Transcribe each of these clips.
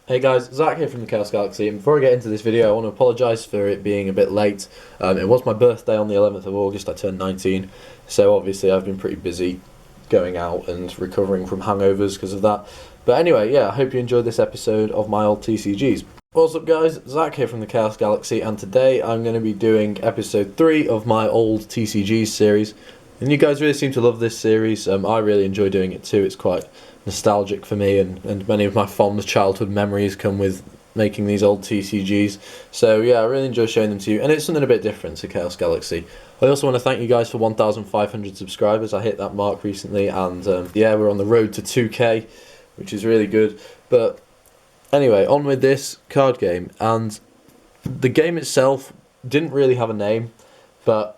Hey guys, Zach here from the Chaos Galaxy, and before I get into this video I want to apologise for it being a bit late. It was my birthday on the 11th of August, I turned 19, so obviously I've been pretty busy going out and recovering from hangovers because of that. But anyway, yeah, I hope you enjoyed this episode of my old TCGs. What's up guys, Zach here from the Chaos Galaxy, and today I'm going to be doing episode 3 of my old TCGs series. And you guys really seem to love this series. I really enjoy doing it too. It's quite nostalgic for me, and many of my fond childhood memories come with making these old TCGs. So yeah, I really enjoy showing them to you, and it's something a bit different to Chaos Galaxy. I also want to thank you guys for 1,500 subscribers. I hit that mark recently, and yeah, we're on the road to 2k, which is really good. But anyway, on with this card game. And the game itself didn't really have a name, but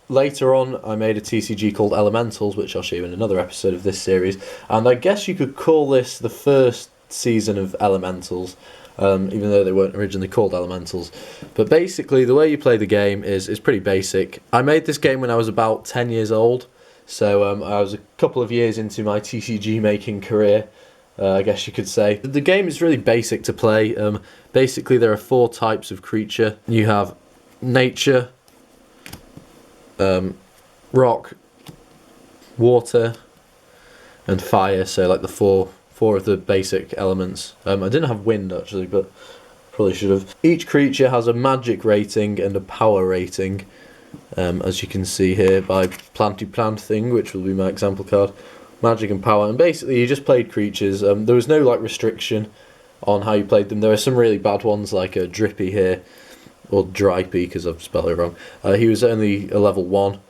later on, I made a TCG called Elementals, which I'll show you in another episode of this series. And I guess you could call this the first season of Elementals, even though they weren't originally called Elementals. But basically, the way you play the game is pretty basic. I made this game when I was about 10 years old, so I was a couple of years into my TCG making career, I guess you could say. The game is really basic to play. Basically, there are 4 types of creature. You have nature, rock, water, and fire. So like the four of the basic elements. I didn't have wind actually, but probably should have. Each creature has a magic rating and a power rating, as you can see here by Planty Plant thing, which will be my example card. Magic and power, and basically you just played creatures. There was no like restriction on how you played them. There were some really bad ones like a Drippy here, or Dripey because I've spelled it wrong. He was only a level 1,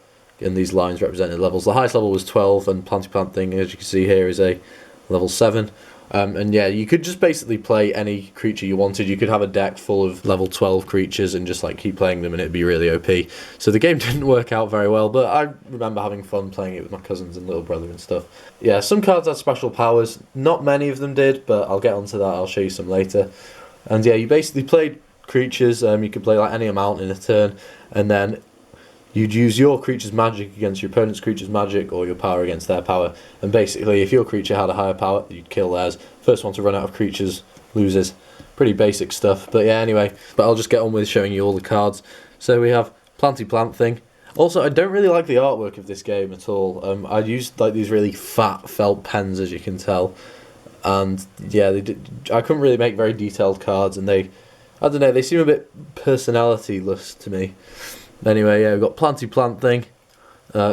and these lines represented levels. The highest level was 12, and Planty Plant thing, as you can see here, is a level 7. And yeah, you could just basically play any creature you wanted. You could have a deck full of level 12 creatures and just like keep playing them, and it'd be really OP. So the game didn't work out very well, but I remember having fun playing it with my cousins and little brother and stuff. Yeah, some cards had special powers. Not many of them did, but I'll get onto that. I'll show you some later. And yeah, you basically played creatures. You could play like any amount in a turn, and then you'd use your creature's magic against your opponent's creature's magic, or your power against their power. And basically, if your creature had a higher power, you'd kill theirs. First one to run out of creatures loses. Pretty basic stuff. But yeah, anyway. But I'll just get on with showing you all the cards. So we have Planty Plant thing. Also, I don't really like the artwork of this game at all. I used like these really fat felt pens, as you can tell. And yeah, I couldn't really make very detailed cards, and I don't know, they seem a bit personality-less to me. Anyway, yeah, we've got Planty Plant thing.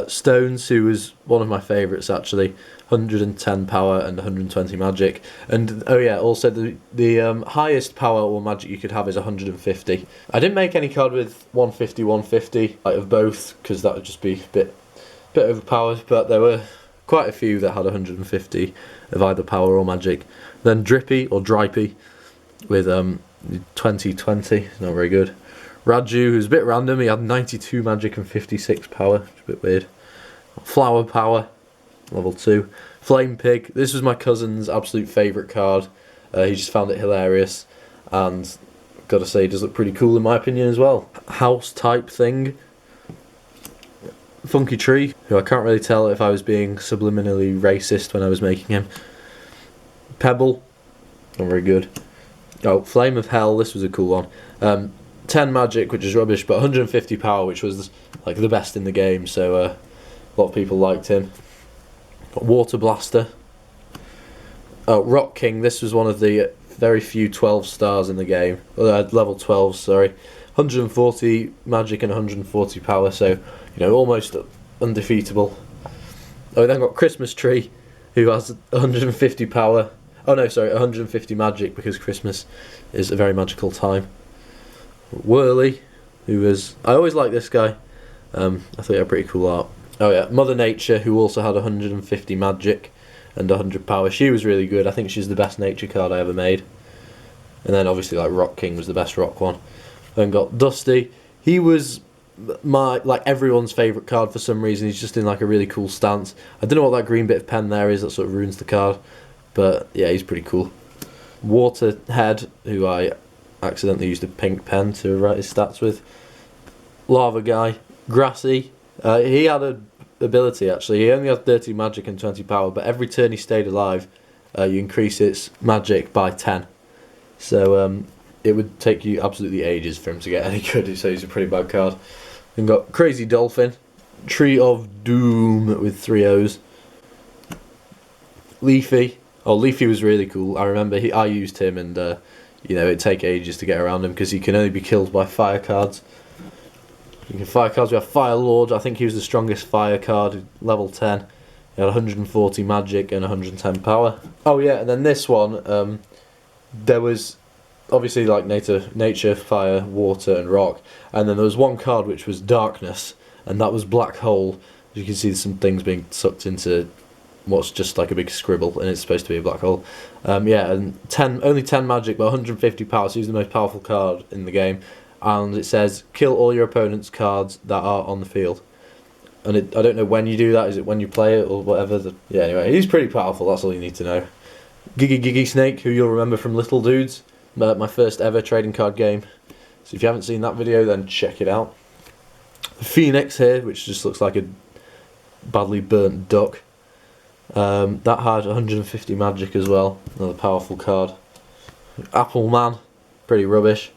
Stones, who was one of my favourites actually. 110 power and 120 magic. And oh yeah, also the highest power or magic you could have is 150. I didn't make any card with 150, 150 like of both, because that would just be a bit overpowered, but there were quite a few that had 150 of either power or magic. Then Drippy or Dripey with 2020, not very good. Raju, who's a bit random, he had 92 magic and 56 power, which is a bit weird. Flower power, level 2. Flame Pig, this was my cousin's absolute favourite card. He just found it hilarious, and gotta say, it does look pretty cool in my opinion as well. House type thing. Funky Tree, who I can't really tell if I was being subliminally racist when I was making him. Pebble, not very good. Oh, Flame of Hell, this was a cool one. 10 magic, which is rubbish, but 150 power, which was like the best in the game, so a lot of people liked him. Got Water Blaster. Oh, Rock King, this was one of the very few 12 stars in the game. Level 12, sorry. 140 magic and 140 power, so, you know, almost undefeatable. Oh, we then got Christmas Tree, who has 150 power. Oh no, sorry, 150 magic, because Christmas is a very magical time. Whirly, who was... I always liked this guy. I thought he had pretty cool art. Oh yeah, Mother Nature, who also had 150 magic and 100 power. She was really good. I think she's the best nature card I ever made. And then obviously like Rock King was the best rock one. Then got Dusty. He was my everyone's favourite card for some reason. He's just in like a really cool stance. I don't know what that green bit of pen there is that sort of ruins the card, but yeah, he's pretty cool. Waterhead, who I accidentally used a pink pen to write his stats with. Lava Guy. Grassy. He had an ability actually. He only had 30 magic and 20 power, but every turn he stayed alive, you increase its magic by 10. So it would take you absolutely ages for him to get any good, so he's a pretty bad card. We've got Crazy Dolphin, Tree of Doom with 3 O's, Leafy. Oh, Leafy was really cool. I remember I used him, and it'd take ages to get around him because he can only be killed by fire cards. You can fire cards. We have Fire Lord. I think he was the strongest fire card, level 10. He had 140 magic and 110 power. Oh yeah, and then this one, there was obviously like nature, fire, water, and rock, and then there was one card which was darkness, and that was Black Hole. You can see some things being sucked into what's just like a big scribble, and it's supposed to be a black hole. Yeah, and only 10 magic, but 150 power, so he's the most powerful card in the game. And it says, kill all your opponent's cards that are on the field. And I don't know when you do that, is it when you play it or whatever? Yeah, anyway, he's pretty powerful, that's all you need to know. Giggy Snake, who you'll remember from Little Dudes, my first ever trading card game. So if you haven't seen that video, then check it out. The Phoenix here, which just looks like a badly burnt duck. That had 150 magic as well, another powerful card. Apple Man, pretty rubbish.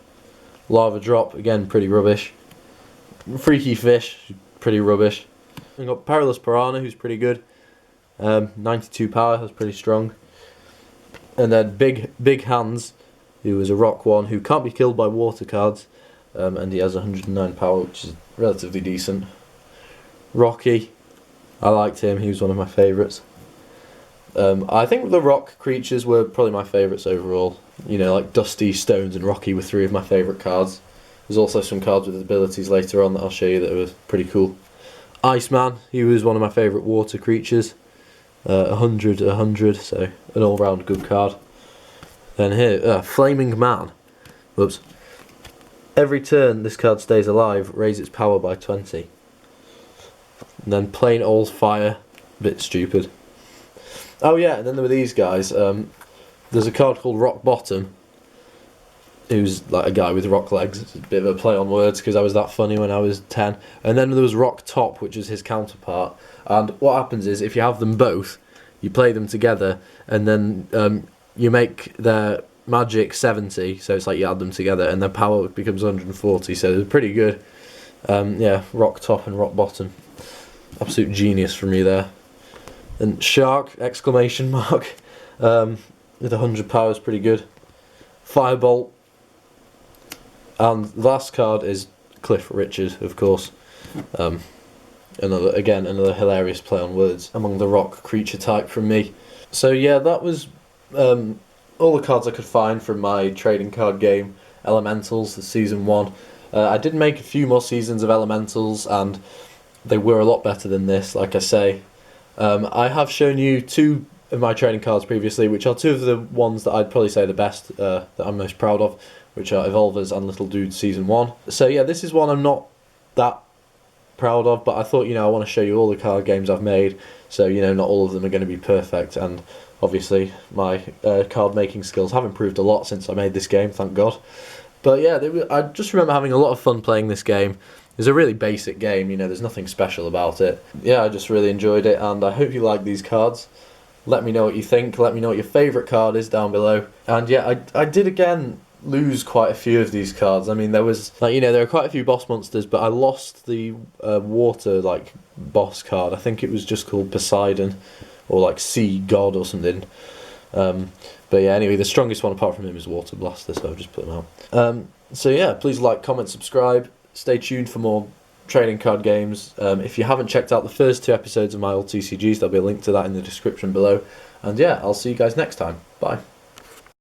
Lava Drop, again pretty rubbish. Freaky Fish, pretty rubbish. We've got Perilous Piranha, who's pretty good. 92 power, that's pretty strong. And then Big Hands, who is a rock one, who can't be killed by water cards. And he has 109 power, which is relatively decent. Rocky, I liked him, he was one of my favourites. I think the rock creatures were probably my favourites overall. Like Dusty, Stones and Rocky were 3 of my favourite cards. There's also some cards with abilities later on that I'll show you that were pretty cool. Iceman, he was one of my favourite water creatures. 100, so an all-round good card. Then here, Flaming Man. Whoops. Every turn this card stays alive, raise its power by 20. And then Plain Old Fire, bit stupid. Oh yeah, and then there were these guys. There's a card called Rock Bottom, who's like a guy with rock legs. It's a bit of a play on words because I was that funny when I was 10. And then there was Rock Top, which is his counterpart. And what happens is, if you have them both, you play them together, and then you make their magic 70, so it's like you add them together, and their power becomes 140, so they're pretty good. Yeah, Rock Top and Rock Bottom. Absolute genius from me there. And Shark, exclamation mark, with 100 power is pretty good. Firebolt. And the last card is Cliff Richard, of course. Another hilarious play on words among the rock creature type from me. So yeah, that was all the cards I could find from my trading card game, Elementals, the Season 1. I did make a few more seasons of Elementals, and they were a lot better than this, like I say. I have shown you 2 of my trading cards previously, which are 2 of the ones that I'd probably say the best, that I'm most proud of, which are Evolvers and Little Dudes Season 1. So yeah, this is one I'm not that proud of, but I thought, I want to show you all the card games I've made, so, not all of them are going to be perfect, and obviously my card making skills have improved a lot since I made this game, thank God. But yeah, I just remember having a lot of fun playing this game. It's a really basic game, there's nothing special about it. Yeah, I just really enjoyed it, and I hope you like these cards. Let me know what you think, let me know what your favourite card is down below. And yeah, I did again lose quite a few of these cards. I mean, there was, there are quite a few boss monsters, but I lost the water, boss card. I think it was just called Poseidon, or Sea God or something. But yeah, anyway, the strongest one apart from him is Water Blaster, so I've just put them out. So yeah, please like, comment, subscribe. Stay tuned for more trading card games. If you haven't checked out the first 2 episodes of my old TCGs, there'll be a link to that in the description below. And yeah, I'll see you guys next time. Bye.